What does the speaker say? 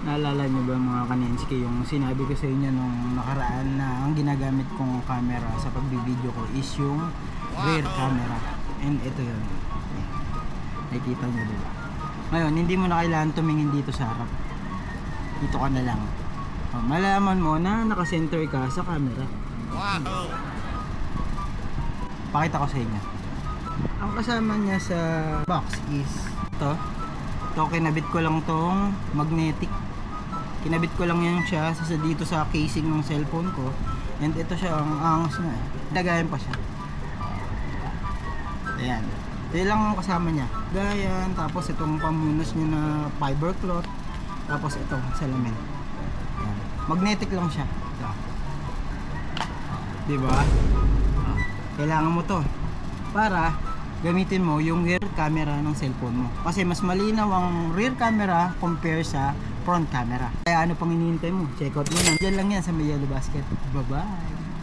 Naalala niyo ba mga kaninski yung sinabi ko sa inyo nung nakaraan na ang ginagamit kong camera sa pagbibideo ko is yung rear camera. And ito yun. Nakikita niyo diba? Ngayon, hindi mo na kailangan tumingin dito sa harap. Dito ka na lang. Malaman mo na nakasenter ka sa camera. Wow! Pakita ko sa inyo. Ang kasama niya sa box is ito. Ito, kinabit ko lang tong magnetic. Kinabit ko lang yan siya dito sa casing ng cellphone ko. And ito siya, ang angas na. Lagayan pa siya. Ayan. Ito lang ang kasama niya. Gayan, tapos itong pamunos niya na fiber cloth. Tapos ito, salamin. Ayan. Magnetic lang siya. Ito. Diba? Kailangan mo to para gamitin mo yung rear camera ng cellphone mo. Kasi mas malinaw ang rear camera compare sa front camera. Kaya ano pang hinihintay mo? Check out mo na. Diyan lang yan sa may yellow basket. Bye-bye!